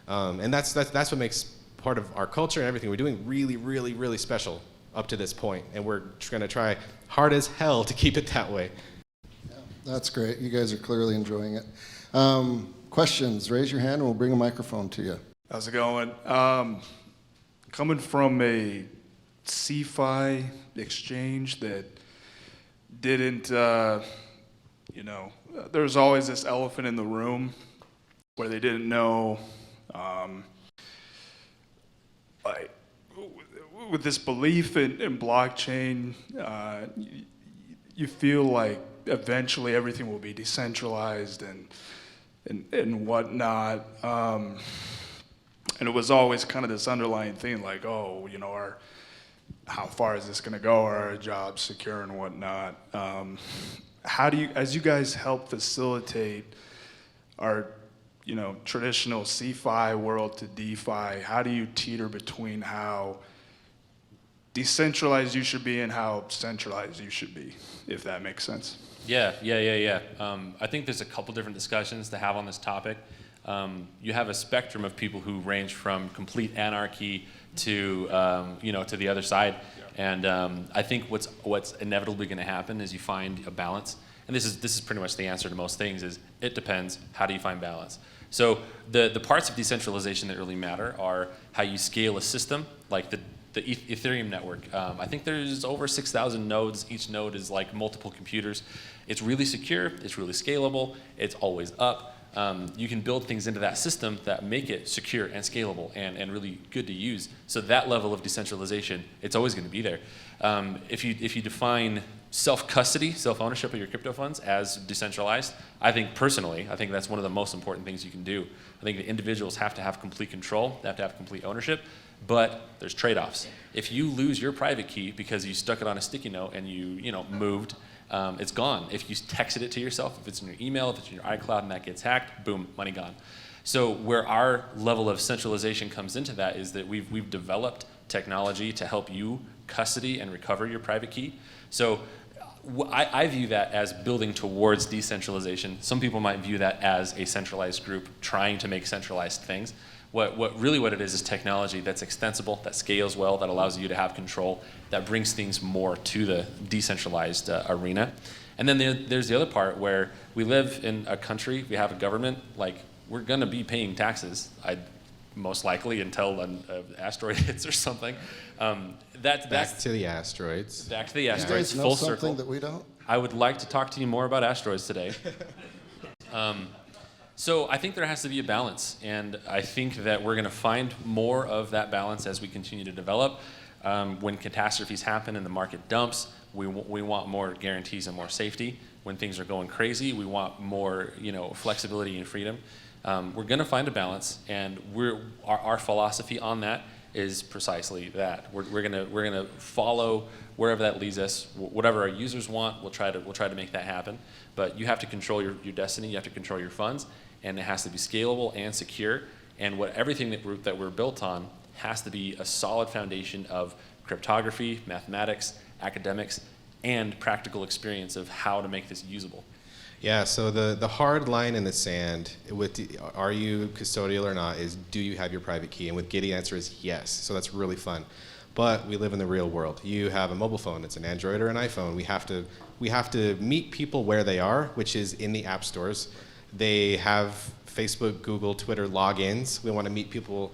and that's what makes part of our culture and everything. We're doing really, really, really special up to this point, and we're going to try hard as hell to keep it that way. Yeah, that's great. You guys are clearly enjoying it. Questions? Raise your hand, and we'll bring a microphone to you. How's it going? Coming from a CeFi exchange that didn't, there was always this elephant in the room where they didn't know, like, with this belief in blockchain, you feel like eventually everything will be decentralized and whatnot. And it was always kind of this underlying thing, like, oh, how far is this going to go? Are our jobs secure and whatnot? How do you, as you guys help facilitate our, traditional CeFi world to DeFi, how do you teeter between how decentralized you should be and how centralized you should be, if that makes sense? Yeah. I think there's a couple different discussions to have on this topic. You have a spectrum of people who range from complete anarchy to to the other side, and I think what's inevitably going to happen is you find a balance, and this is pretty much the answer to most things. Is it depends. How do you find balance? So the parts of decentralization that really matter are how you scale a system, like the Ethereum network. I think there's over 6,000 nodes. Each node is like multiple computers. It's really secure. It's really scalable. It's always up. You can build things into that system that make it secure and scalable and really good to use. So that level of decentralization, it's always going to be there. If you define self-custody, self-ownership of your crypto funds as decentralized. I think personally, I think that's one of the most important things you can do. I think the individuals have to have complete control, they have to have complete ownership, but there's trade-offs. If you lose your private key because you stuck it on a sticky note and you moved, it's gone. If you texted it to yourself, if it's in your email, if it's in your iCloud and that gets hacked, boom, money gone. So where our level of centralization comes into that is that we've developed technology to help you custody and recover your private key. So I view that as building towards decentralization. Some people might view that as a centralized group trying to make centralized things. What it is technology that's extensible, that scales well, that allows you to have control, that brings things more to the decentralized arena. And then there's the other part where we live in a country, we have a government, like we're gonna be paying taxes, most likely until an asteroid hits or something. Back to the asteroids. Back to the You asteroids, guys know full something circle. that we don't? I would like to talk to you more about asteroids today. So I think there has to be a balance, and I think that we're going to find more of that balance as we continue to develop. When catastrophes happen and the market dumps, we want more guarantees and more safety. When things are going crazy, we want more, flexibility and freedom. We're going to find a balance, and our philosophy on that is precisely that. We're gonna follow wherever that leads us. Whatever our users want, we'll try to make that happen. But you have to control your destiny. You have to control your funds, and it has to be scalable and secure. And everything that we're built on has to be a solid foundation of cryptography, mathematics, academics, and practical experience of how to make this usable. Yeah, so the hard line in the sand with are you custodial or not is, do you have your private key? And with Giddy, the answer is yes. So that's really fun. But we live in the real world. You have a mobile phone, it's an Android or an iPhone. We have to meet people where they are, which is in the app stores. They have Facebook, Google, Twitter logins. We want to meet people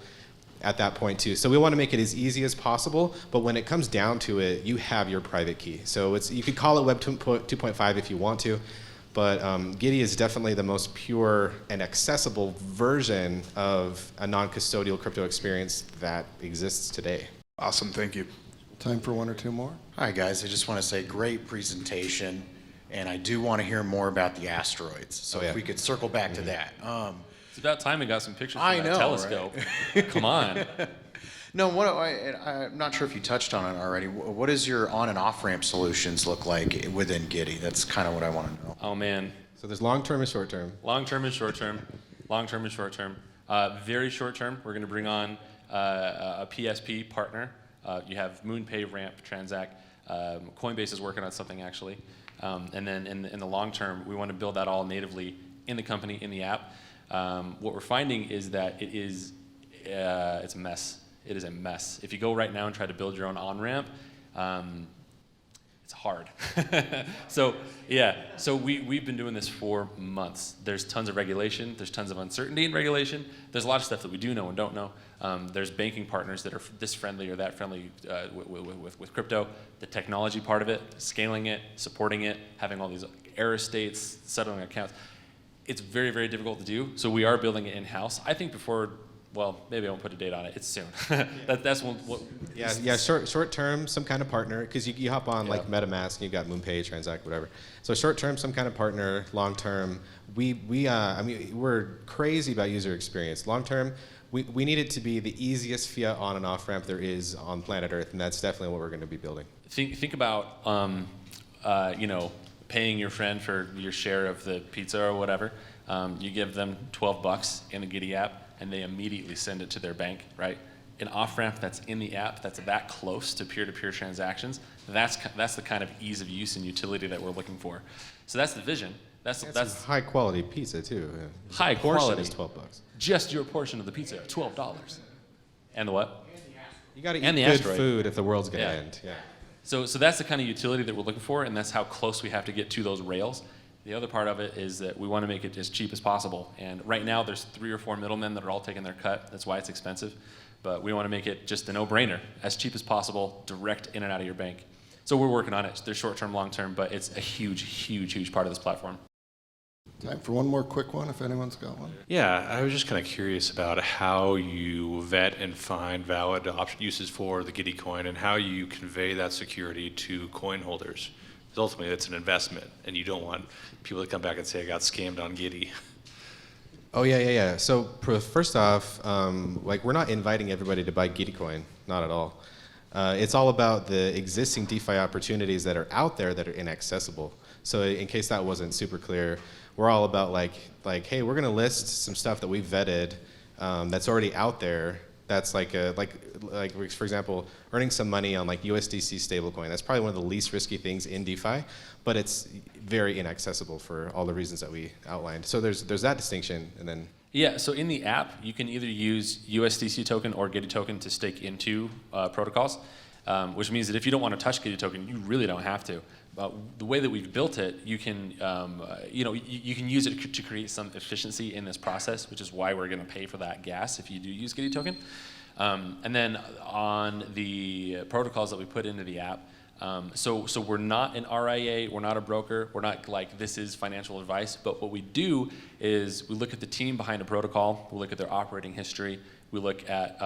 at that point too. So we want to make it as easy as possible, but when it comes down to it, you have your private key. So you could call it Web 2.5 if you want to. But Giddy is definitely the most pure and accessible version of a non-custodial crypto experience that exists today. Awesome, thank you. Time for one or two more? Hi guys, I just want to say great presentation, and I do want to hear more about the asteroids. So if we could circle back to that. It's about time we got some pictures I from that know, telescope. Right? Come on. No, I'm not sure if you touched on it already. What does your on and off ramp solutions look like within Giddy? That's kind of what I want to know. Oh man. So there's long-term and short-term. Long-term and short-term. Long-term and short-term. Very short-term, we're going to bring on a PSP partner. You have MoonPay, Ramp, Transact. Coinbase is working on something actually. And then in the long term, we want to build that all natively in the company, in the app. What we're finding is that it's a mess. It is a mess. If you go right now and try to build your own on-ramp, it's hard. So we've been doing this for months. There's tons of regulation. There's tons of uncertainty in regulation. There's a lot of stuff that we do know and don't know. There's banking partners that are this friendly or that friendly with crypto. The technology part of it, scaling it, supporting it, having all these error states, settling accounts. It's very, very difficult to do. So we are building it in-house. I think before, well, maybe I won't put a date on it. It's soon. That's one. Short term, some kind of partner, because you hop on like MetaMask and you got MoonPay, Transact, whatever. So short term, some kind of partner. Long term, we're crazy about user experience. Long term, we need it to be the easiest fiat on and off ramp there is on planet Earth, and that's definitely what we're going to be building. Think about paying your friend for your share of the pizza or whatever. You give them $12 in the Giddy app, and they immediately send it to their bank, right? An off-ramp that's in the app that's that close to peer-to-peer transactions, that's the kind of ease of use and utility that we're looking for. So that's the vision. That's high quality pizza too. High quality. Is $12. Just your portion of the pizza, $12. And the what? You got to eat And the good asteroid. food if the world's gonna end. Yeah. So that's the kind of utility that we're looking for, and that's how close we have to get to those rails. The other part of it is that we want to make it as cheap as possible. And right now, there's 3 or 4 middlemen that are all taking their cut. That's why it's expensive. But we want to make it just a no-brainer, as cheap as possible, direct in and out of your bank. So we're working on it. There's short-term, long-term, but it's a huge, huge, huge part of this platform. Time for one more quick one, if anyone's got one. Yeah, I was just kind of curious about how you vet and find valid uses for the Giddy coin and how you convey that security to coin holders. Because ultimately, it's an investment, and you don't want people to come back and say, I got scammed on Giddy. Oh yeah. So first off, like we're not inviting everybody to buy Giddy coin, not at all. It's all about the existing DeFi opportunities that are out there that are inaccessible. So in case that wasn't super clear, we're all about like hey, we're gonna list some stuff that we've vetted that's already out there. That's like for example, earning some money on like USDC stablecoin. That's probably one of the least risky things in DeFi, but it's very inaccessible for all the reasons that we outlined. So there's that distinction, and then. Yeah, so in the app, you can either use USDC token or Giddy token to stake into protocols, which means that if you don't want to touch Giddy token, you really don't have to. The way that we've built it, you can, you can use it to create some efficiency in this process, which is why we're going to pay for that gas if you do use Giddy token. And then on the protocols that we put into the app, so we're not an RIA, we're not a broker, we're not like this is financial advice, but what we do is we look at the team behind a protocol, we look at their operating history, we look at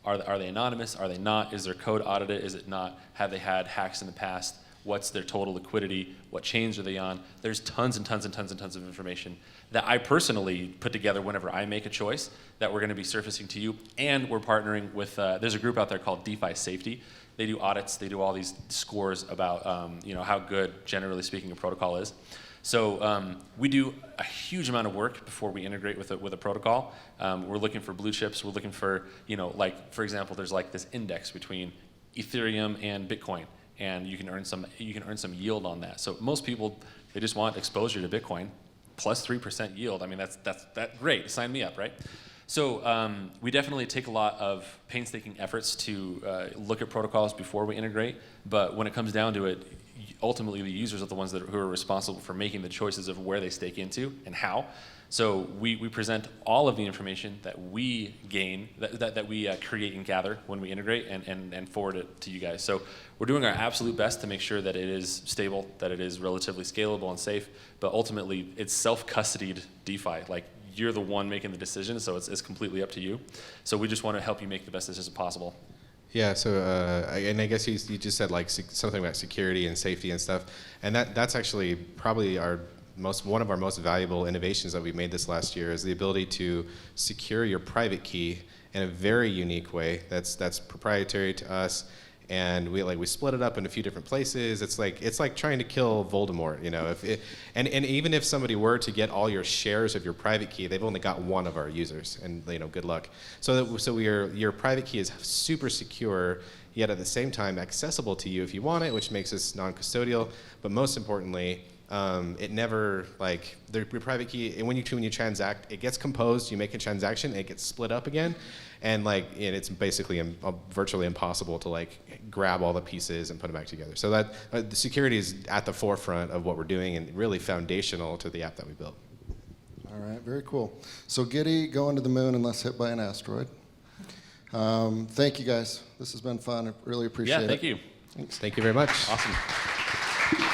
are they anonymous, are they not, is their code audited, is it not, have they had hacks in the past, what's their total liquidity, what chains are they on. There's tons and tons and tons and tons of information that I personally put together whenever I make a choice that we're going to be surfacing to you. And we're partnering with, there's a group out there called DeFi Safety. They do audits, they do all these scores about how good, generally speaking, a protocol is. So we do a huge amount of work before we integrate with a protocol. We're looking for blue chips, we're looking for, like for example, there's like this index between Ethereum and Bitcoin. And you can earn some yield on that. So most people, they just want exposure to Bitcoin, plus 3% yield. I mean, that's great. Sign me up, right? So we definitely take a lot of painstaking efforts to look at protocols before we integrate. But when it comes down to it, ultimately the users are the ones who are responsible for making the choices of where they stake into and how. So we present all of the information that we gain, that we create and gather when we integrate and forward it to you guys. So we're doing our absolute best to make sure that it is stable, that it is relatively scalable and safe, but ultimately it's self-custodied DeFi. Like you're the one making the decision, so it's completely up to you. So we just want to help you make the best decision possible. Yeah, so and I guess you just said like something about security and safety and stuff, and that's actually probably one of our most valuable innovations that we made this last year is the ability to secure your private key in a very unique way that's proprietary to us, and we split it up in a few different places. It's like trying to kill Voldemort, and even if somebody were to get all your shares of your private key, they've only got one of our users, and good luck. So your private key is super secure, yet at the same time accessible to you if you want it, which makes us non-custodial, but most importantly, it never your private key, and when you transact, it gets composed, you make a transaction, it gets split up again, and it's basically virtually impossible to grab all the pieces and put them back together. So that the security is at the forefront of what we're doing and really foundational to the app that we built. All right, very cool. So Giddy going to the moon unless hit by an asteroid. Thank you guys. This has been fun. I really appreciate it. Yeah, thank you. Thanks. Thank you very much. Awesome.